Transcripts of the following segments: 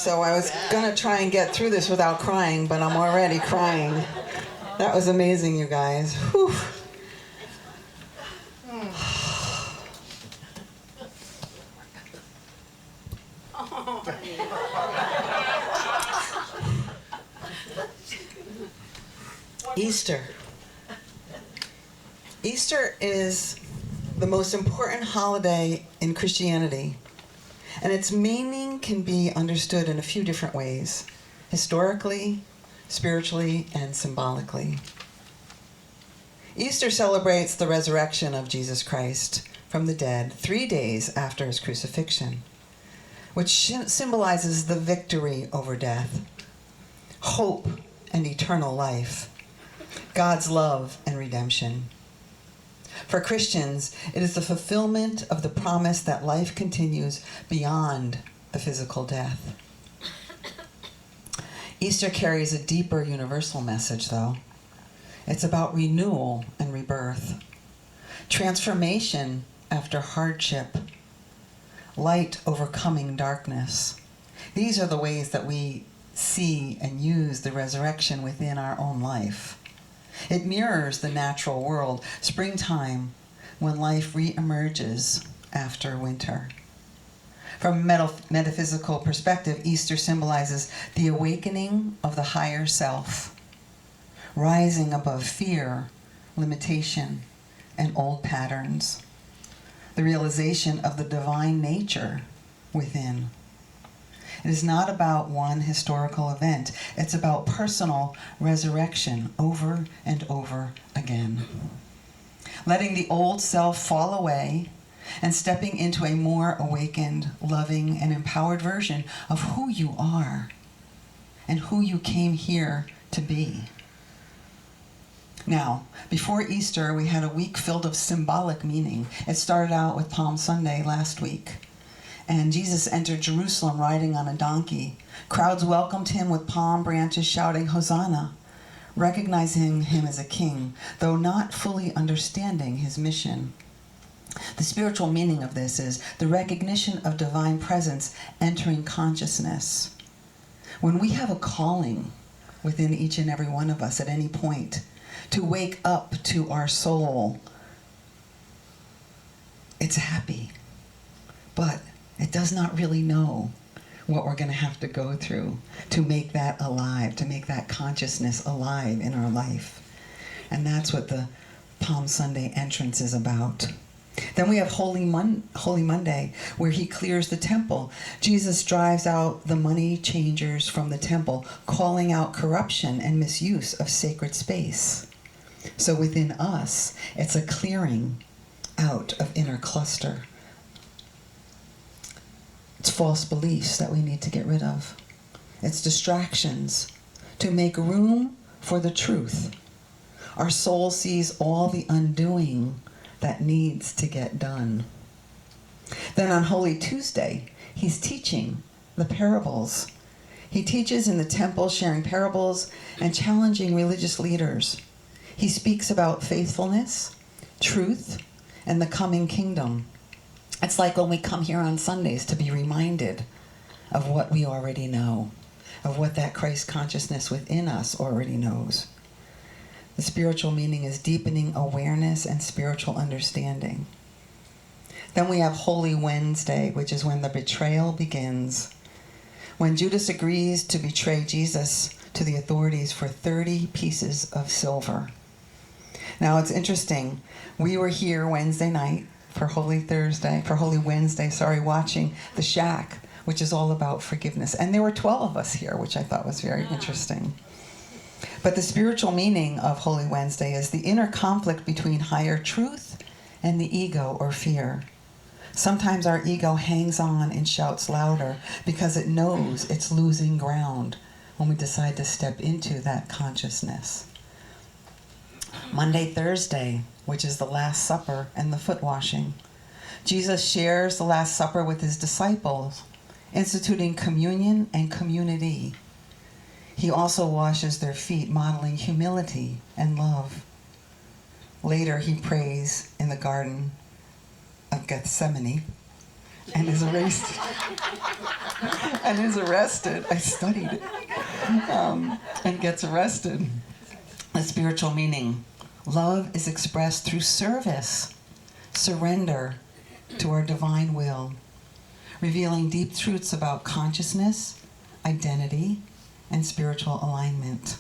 So I was going to try and get through this without crying, but I'm already crying. That was amazing, you guys. Whew. Easter. Easter is the most important holiday in Christianity, and its meaning can be understood in a few different ways: historically, spiritually, and symbolically. Easter celebrates the resurrection of Jesus Christ from the dead 3 days after his crucifixion, which symbolizes the victory over death, hope and eternal life, God's love and redemption. For Christians, it is the fulfillment of the promise that life continues beyond the physical death. Easter carries a deeper universal message, though. It's about renewal and rebirth, transformation after hardship, light overcoming darkness. These are the ways that we see and use the resurrection within our own life. It mirrors the natural world, springtime, when life re-emerges after winter. From a metaphysical perspective, Easter symbolizes the awakening of the higher self, rising above fear, limitation, and old patterns, the realization of the divine nature within. It is not about one historical event. It's about personal resurrection over and over again. Letting the old self fall away and stepping into a more awakened, loving, and empowered version of who you are and who you came here to be. Now, before Easter, we had a week filled of symbolic meaning. It started out with Palm Sunday last week. And Jesus entered Jerusalem riding on a donkey. Crowds welcomed him with palm branches, shouting, "Hosanna," recognizing him as a king, though not fully understanding his mission. The spiritual meaning of this is the recognition of divine presence entering consciousness. When we have a calling within each and every one of us at any point to wake up to our soul, it's happy, but it does not really know what we're going to have to go through to make that alive, to make that consciousness alive in our life. And that's what the Palm Sunday entrance is about. Then we have Holy Monday, where he clears the temple. Jesus drives out the money changers from the temple, calling out corruption and misuse of sacred space. So within us, it's a clearing out of inner cluster. It's false beliefs that we need to get rid of. It's distractions to make room for the truth. Our soul sees all the undoing that needs to get done. Then on Holy Tuesday, he's teaching the parables. He teaches in the temple, sharing parables and challenging religious leaders. He speaks about faithfulness, truth, and the coming kingdom. It's like when we come here on Sundays to be reminded of what we already know, of what that Christ consciousness within us already knows. The spiritual meaning is deepening awareness and spiritual understanding. Then we have Holy Wednesday, which is when the betrayal begins. When Judas agrees to betray Jesus to the authorities for 30 pieces of silver. Now it's interesting. We were here Wednesday night for Holy Wednesday, watching The Shack, which is all about forgiveness. And there were 12 of us here, which I thought was very interesting. But the spiritual meaning of Holy Wednesday is the inner conflict between higher truth and the ego or fear. Sometimes our ego hangs on and shouts louder because it knows it's losing ground when we decide to step into that consciousness. Monday, Thursday, which is the Last Supper and the foot washing. Jesus shares the Last Supper with his disciples, instituting communion and community. He also washes their feet, modeling humility and love. Later, he prays in the Garden of Gethsemane and is erased and is arrested. I studied it. And gets arrested. The spiritual meaning. Love is expressed through service, surrender to our divine will, revealing deep truths about consciousness, identity, and spiritual alignment.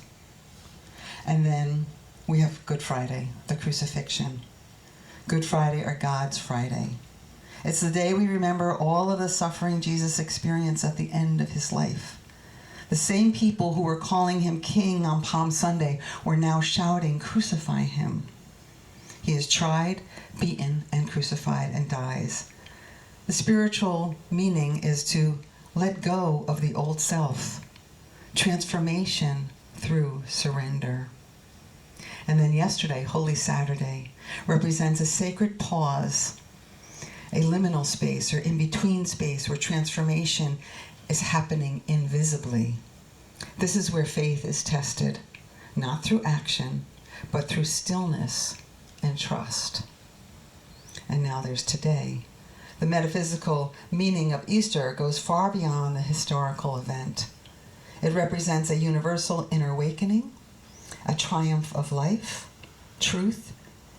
And then we have Good Friday, the crucifixion. Good Friday, or God's Friday. It's the day we remember all of the suffering Jesus experienced at the end of his life. The same people who were calling him king on Palm Sunday were now shouting, "Crucify him." He is tried, beaten, and crucified, and dies. The spiritual meaning is to let go of the old self, transformation through surrender. And then yesterday, Holy Saturday, represents a sacred pause, a liminal space or in-between space where transformation is happening invisibly. This is where faith is tested, not through action, but through stillness and trust. And now there's today. The metaphysical meaning of Easter goes far beyond the historical event. It represents a universal inner awakening, a triumph of life, truth,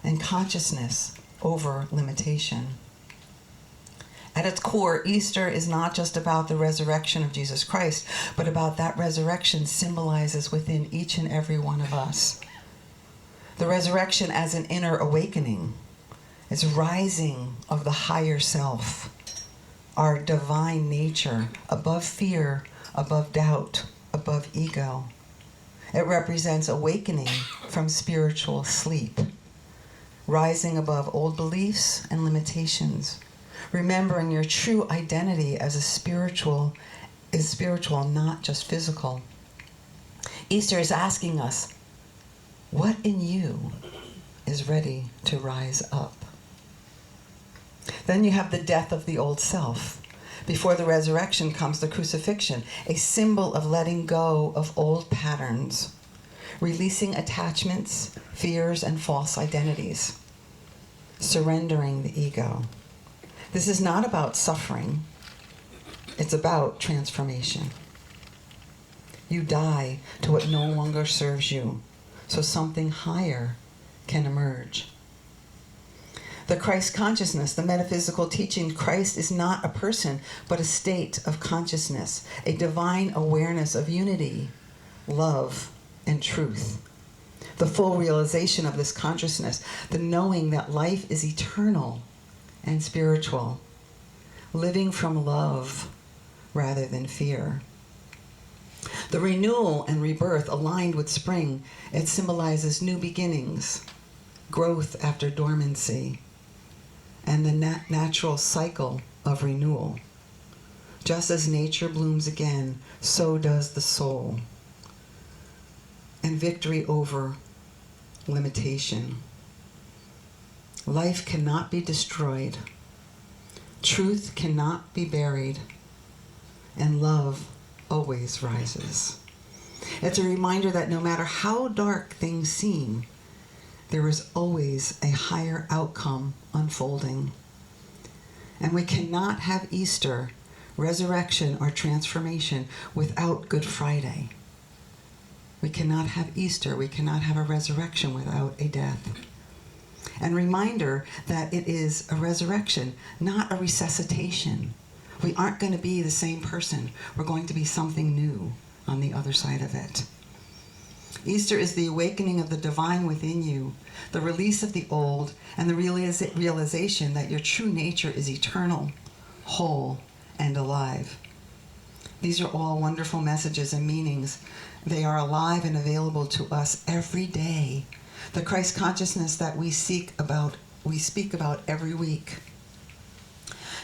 and consciousness over limitation. At its core, Easter is not just about the resurrection of Jesus Christ, but about that resurrection symbolizes within each and every one of us. The resurrection as an inner awakening is rising of the higher self, our divine nature, above fear, above doubt, above ego. It represents awakening from spiritual sleep, rising above old beliefs and limitations, remembering your true identity as a spiritual is spiritual, not just physical. Easter is asking us, what in you is ready to rise up? Then you have the death of the old self. Before the resurrection comes the crucifixion, a symbol of letting go of old patterns, releasing attachments, fears, and false identities, surrendering the ego. This is not about suffering. It's about transformation. You die to what no longer serves you, so something higher can emerge. The Christ consciousness, the metaphysical teaching, Christ is not a person, but a state of consciousness, a divine awareness of unity, love, and truth. The full realization of this consciousness, the knowing that life is eternal and spiritual, living from love rather than fear. The renewal and rebirth aligned with spring, it symbolizes new beginnings, growth after dormancy, and the natural cycle of renewal. Just as nature blooms again, so does the soul. And victory over limitation. Life cannot be destroyed. Truth cannot be buried. And love always rises. It's a reminder that no matter how dark things seem, there is always a higher outcome unfolding. And we cannot have Easter, resurrection, or transformation without Good Friday. We cannot have Easter, we cannot have a resurrection without a death. And reminder that it is a resurrection, not a resuscitation. We aren't going to be the same person. We're going to be something new on the other side of it. Easter is the awakening of the divine within you, the release of the old, and the realization that your true nature is eternal, whole, and alive. These are all wonderful messages and meanings. They are alive and available to us every day. The Christ consciousness that we speak about every week.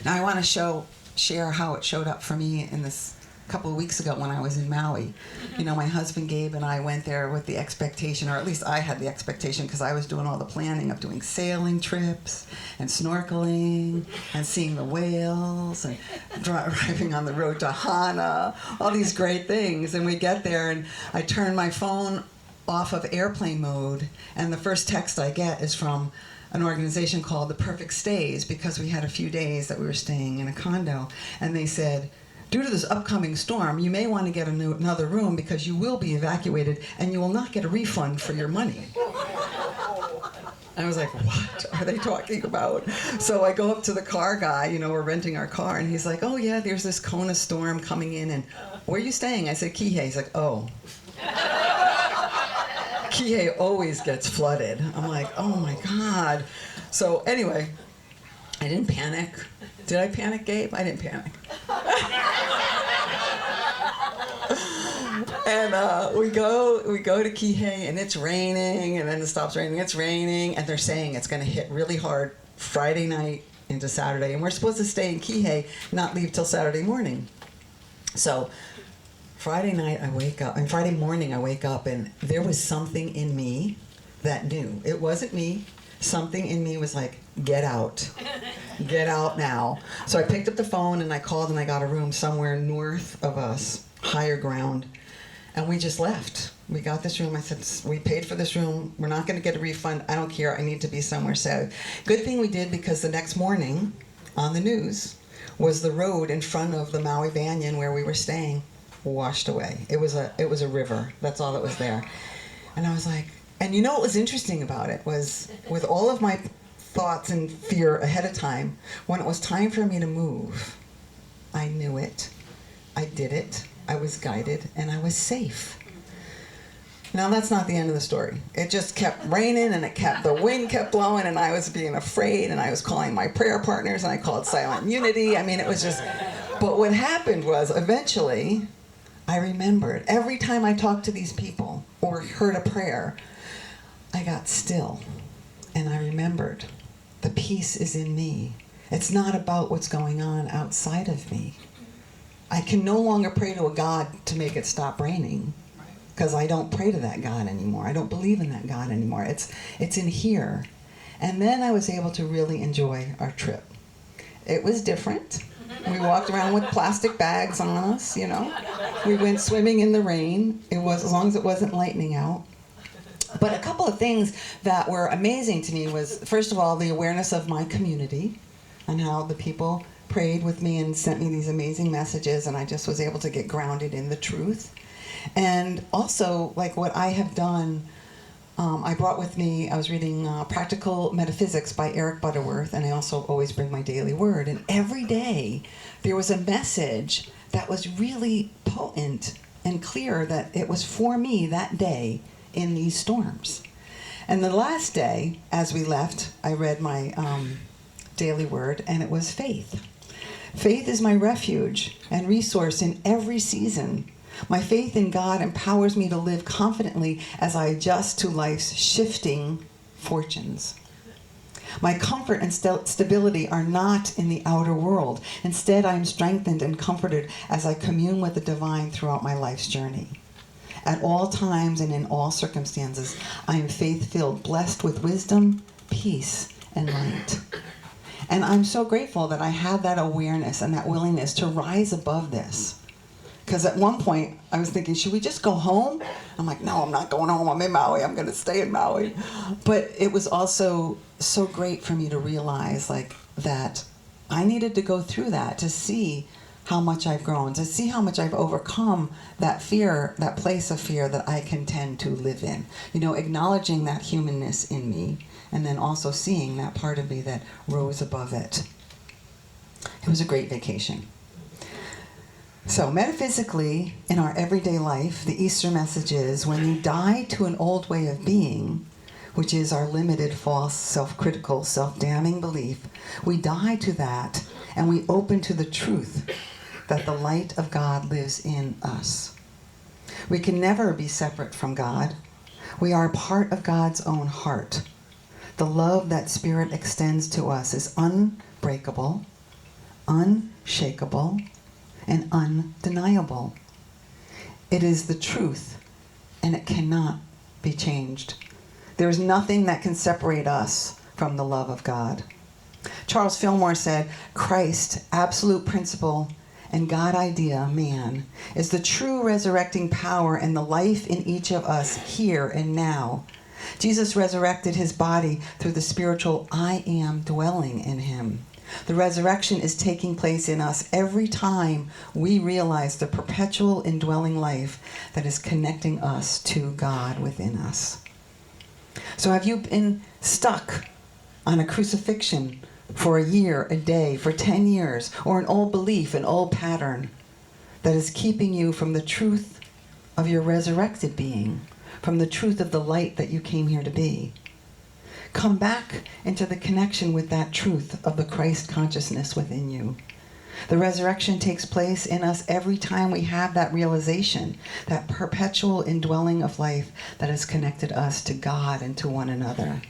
Now I want to share how it showed up for me in this couple of weeks ago when I was in Maui. You know, my husband Gabe and I went there with the expectation, or at least I had the expectation, because I was doing all the planning of doing sailing trips and snorkeling and seeing the whales and driving on the road to Hana, all these great things. And we get there and I turn my phone off of airplane mode, and the first text I get is from an organization called the Perfect Stays because we had a few days that we were staying in a condo. And they said, due to this upcoming storm, you may want to get another room because you will be evacuated and you will not get a refund for your money. I was like, what are they talking about? So I go up to the car guy, we're renting our car, and he's like, oh yeah, there's this Kona storm coming in, and where are you staying? I said, Kihei. He's like, oh. Kihei always gets flooded. I'm like, oh my God. So anyway, I didn't panic. Did I panic, Gabe? I didn't panic. And we go to Kihei, and it's raining, and then it stops raining, it's raining, and they're saying it's going to hit really hard Friday night into Saturday, and we're supposed to stay in Kihei, not leave till Saturday morning. So Friday morning I wake up, and there was something in me that knew. It wasn't me. Something in me was like, get out. Get out now. So I picked up the phone, and I called, and I got a room somewhere north of us, higher ground. And we just left. We got this room. I said, we paid for this room. We're not going to get a refund. I don't care. I need to be somewhere safe. Good thing we did, because the next morning on the news was the road in front of the Maui Banyan where we were staying washed away. It was a river. That's all that was there. And I was like, and what was interesting about it was, with all of my thoughts and fear ahead of time, when it was time for me to move, I knew it. I did it. I was guided, and I was safe. Now, that's not the end of the story. It just kept raining, and the wind kept blowing, and I was being afraid, and I was calling my prayer partners, and I called Silent Unity. I mean, it was just... But what happened was, eventually, I remembered. Every time I talked to these people or heard a prayer, I got still, and I remembered. The peace is in me. It's not about what's going on outside of me. I can no longer pray to a God to make it stop raining, because I don't pray to that God anymore. I don't believe in that God anymore. It's in here. And then I was able to really enjoy our trip. It was different. We walked around with plastic bags on us, We went swimming in the rain. It was, as long as it wasn't lightning out. But a couple of things that were amazing to me was, first of all, the awareness of my community and how the people prayed with me and sent me these amazing messages, and I just was able to get grounded in the truth. And also, like what I have done, I brought with me, I was reading Practical Metaphysics by Eric Butterworth, and I also always bring my daily word. And every day there was a message that was really potent and clear, that it was for me that day in these storms. And the last day, as we left, I read my daily word, and it was faith. Faith is my refuge and resource in every season. My faith in God empowers me to live confidently as I adjust to life's shifting fortunes. My comfort and stability are not in the outer world. Instead, I am strengthened and comforted as I commune with the divine throughout my life's journey. At all times and in all circumstances, I am faith-filled, blessed with wisdom, peace, and light. And I'm so grateful that I had that awareness and that willingness to rise above this. Because at one point, I was thinking, should we just go home? I'm like, no, I'm not going home. I'm in Maui. I'm going to stay in Maui. But it was also so great for me to realize, that I needed to go through that to see how much I've grown, to see how much I've overcome that fear, that place of fear that I can tend to live in. Acknowledging that humanness in me, and then also seeing that part of me that rose above it. It was a great vacation. So metaphysically, in our everyday life, the Easter message is, when you die to an old way of being, which is our limited, false, self-critical, self-damning belief, we die to that, and we open to the truth that the light of God lives in us. We can never be separate from God. We are part of God's own heart. The love that Spirit extends to us is unbreakable, unshakable, and undeniable. It is the truth, and it cannot be changed. There is nothing that can separate us from the love of God. Charles Fillmore said, Christ, absolute principle, and God idea, man, is the true resurrecting power and the life in each of us here and now Jesus resurrected his body through the spiritual I am dwelling in him. The resurrection is taking place in us every time we realize the perpetual indwelling life that is connecting us to God within us. So have you been stuck on a crucifixion for a year, a day, for 10 years, or an old belief, an old pattern that is keeping you from the truth of your resurrected being, from the truth of the light that you came here to be? Come back into the connection with that truth of the Christ consciousness within you. The resurrection takes place in us every time we have that realization, that perpetual indwelling of life that has connected us to God and to one another.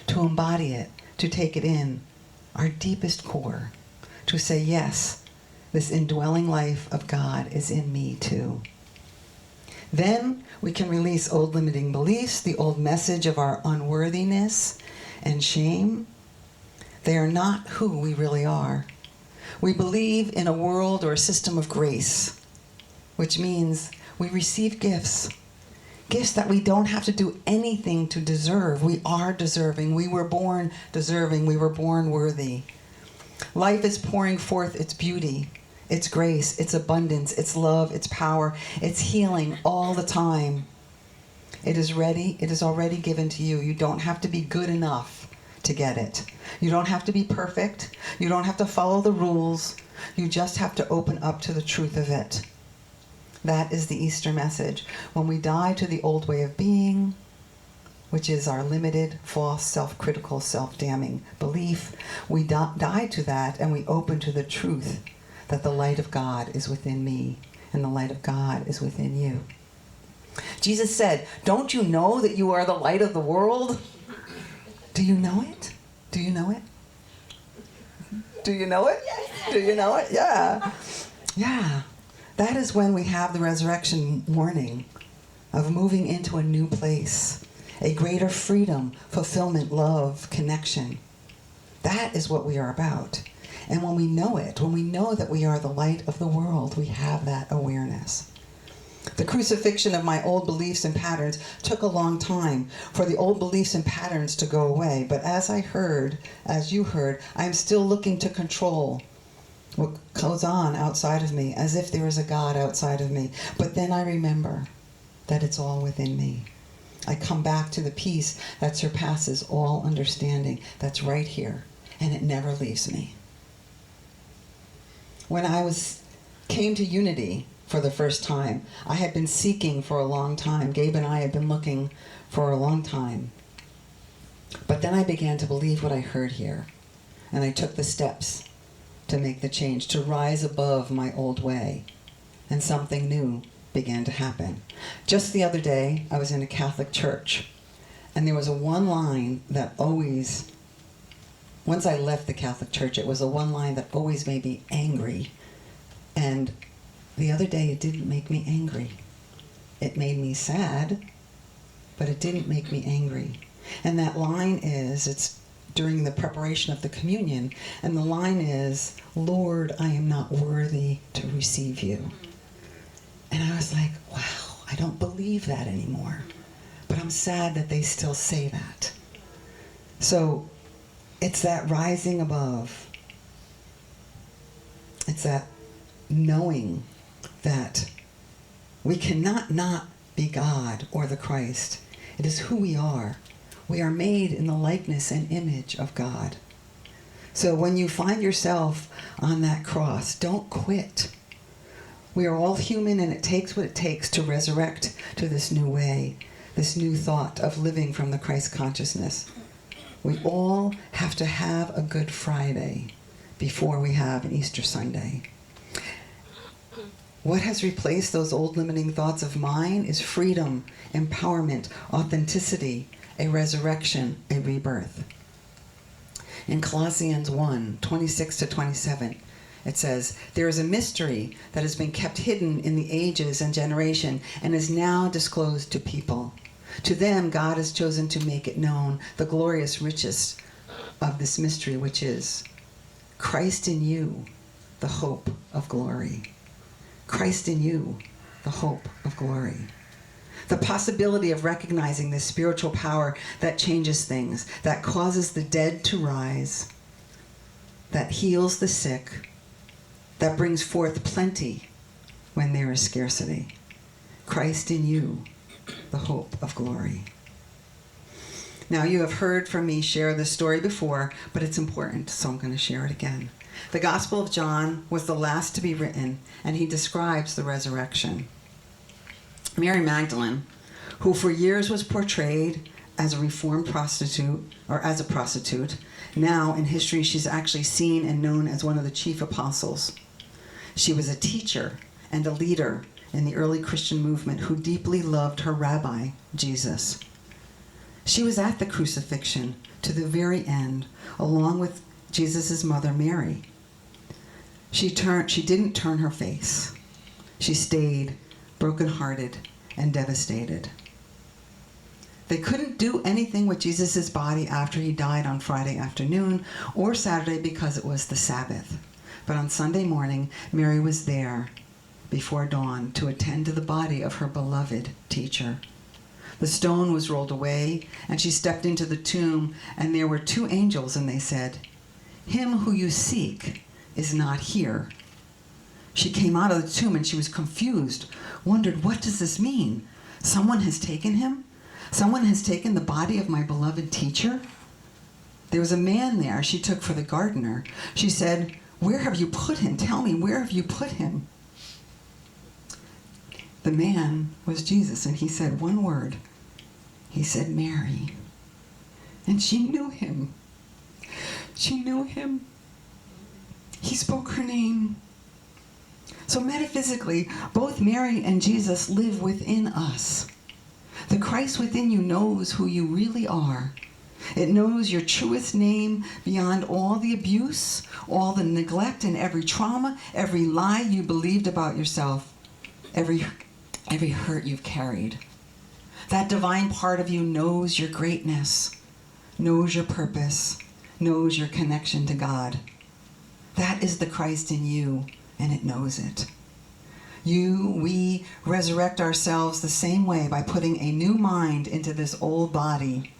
To embody it, to take it in, our deepest core, to say, yes, this indwelling life of God is in me too. Then we can release old limiting beliefs, the old message of our unworthiness and shame. They are not who we really are. We believe in a world or a system of grace, which means we receive gifts. Gifts that we don't have to do anything to deserve. We are deserving. We were born deserving. We were born worthy. Life is pouring forth its beauty, its grace, its abundance, its love, its power, its healing all the time. It is ready. It is already given to you. You don't have to be good enough to get it. You don't have to be perfect. You don't have to follow the rules. You just have to open up to the truth of it. That is the Easter message. When we die to the old way of being, which is our limited, false, self-critical, self-damning belief, we die to that and we open to the truth that the light of God is within me and the light of God is within you. Jesus said, don't you know that you are the light of the world? Do you know it? Do you know it? Do you know it? Do you know it? Yeah. Yeah. That is when we have the resurrection morning of moving into a new place, a greater freedom, fulfillment, love, connection. That is what we are about. And when we know it, when we know that we are the light of the world, we have that awareness. The crucifixion of my old beliefs and patterns took a long time for the old beliefs and patterns to go away. But as you heard, I'm still looking to control what goes on outside of me, as if there is a God outside of me. But then I remember that it's all within me. I come back to the peace that surpasses all understanding that's right here, and it never leaves me. When I came to Unity for the first time, I had been seeking for a long time. Gabe and I had been looking for a long time. But then I began to believe what I heard here, and I took the steps to make the change, to rise above my old way, and something new began to happen. Just the other day, I was in a Catholic church, and there was a one line that always, once I left the Catholic church, it was a one line that always made me angry. And the other day, it didn't make me angry. It made me sad, but it didn't make me angry. And that line is, it's during the preparation of the communion, and the line is, Lord, I am not worthy to receive you. And I was like, wow, I don't believe that anymore. But I'm sad that they still say that. So it's that rising above. It's that knowing that we cannot not be God or the Christ. It is who we are. We are made in the likeness and image of God. So when you find yourself on that cross, don't quit. We are all human, and it takes what it takes to resurrect to this new way, this new thought of living from the Christ consciousness. We all have to have a Good Friday before we have an Easter Sunday. What has replaced those old limiting thoughts of mine is freedom, empowerment, authenticity, a resurrection, a rebirth. In Colossians 1:26-27, it says, there is a mystery that has been kept hidden in the ages and generation and is now disclosed to people. To them, God has chosen to make it known, the glorious riches of this mystery, which is Christ in you, the hope of glory. Christ in you, the hope of glory. The possibility of recognizing this spiritual power that changes things, that causes the dead to rise, that heals the sick, that brings forth plenty when there is scarcity. Christ in you, the hope of glory. Now, you have heard from me share this story before, but it's important, so I'm going to share it again. The Gospel of John was the last to be written, and he describes the resurrection. Mary Magdalene, who for years was portrayed as a reformed prostitute, or as a prostitute, now in history she's actually seen and known as one of the chief apostles. She was a teacher and a leader in the early Christian movement who deeply loved her rabbi, Jesus. She was at the crucifixion to the very end, along with Jesus' mother, Mary. She didn't turn her face. She stayed brokenhearted and devastated. They couldn't do anything with Jesus' body after he died on Friday afternoon or Saturday because it was the Sabbath. But on Sunday morning, Mary was there before dawn to attend to the body of her beloved teacher. The stone was rolled away, and she stepped into the tomb, and there were two angels, and they said, "Him who you seek is not here." She came out of the tomb, and she was confused, wondered, what does this mean? Someone has taken him? Someone has taken the body of my beloved teacher? There was a man there she took for the gardener. She said, "Where have you put him? Tell me, where have you put him?" The man was Jesus, and he said one word. He said, "Mary." And she knew him. She knew him. He spoke her name. So metaphysically, both Mary and Jesus live within us. The Christ within you knows who you really are. It knows your truest name beyond all the abuse, all the neglect, and every trauma, every lie you believed about yourself, every hurt you've carried. That divine part of you knows your greatness, knows your purpose, knows your connection to God. That is the Christ in you, and it knows it. We resurrect ourselves the same way by putting a new mind into this old body.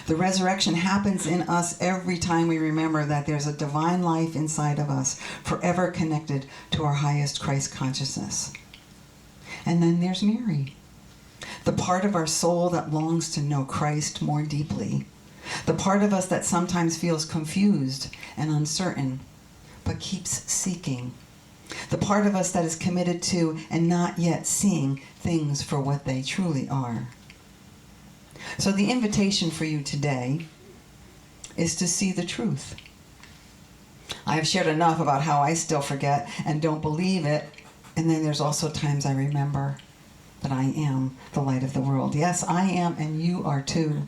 The resurrection happens in us every time we remember that there's a divine life inside of us, forever connected to our highest Christ consciousness. And then there's Mary, the part of our soul that longs to know Christ more deeply, the part of us that sometimes feels confused and uncertain, but keeps seeking, the part of us that is committed to and not yet seeing things for what they truly are. So the invitation for you today is to see the truth. I have shared enough about how I still forget and don't believe it, and then there's also times I remember that I am the light of the world. Yes, I am, and you are too.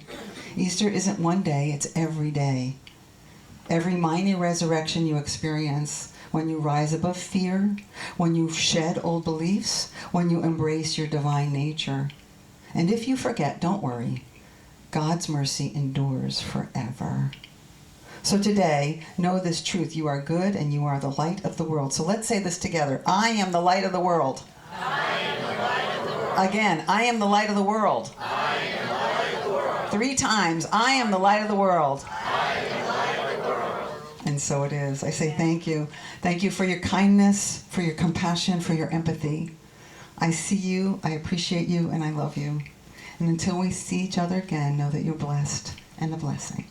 Easter isn't one day, it's every day. Every minor resurrection you experience, when you rise above fear, when you shed old beliefs, when you embrace your divine nature. And if you forget, don't worry. God's mercy endures forever. So today, know this truth. You are good and you are the light of the world. So let's say this together. I am the light of the world. I am the light of the world. Again, I am the light of the world. I am the light of the world. 3 times, I am the light of the world. I am the light of the world. And so it is. I say thank you. Thank you for your kindness, for your compassion, for your empathy. I see you, I appreciate you, and I love you. And until we see each other again, know that you're blessed and a blessing.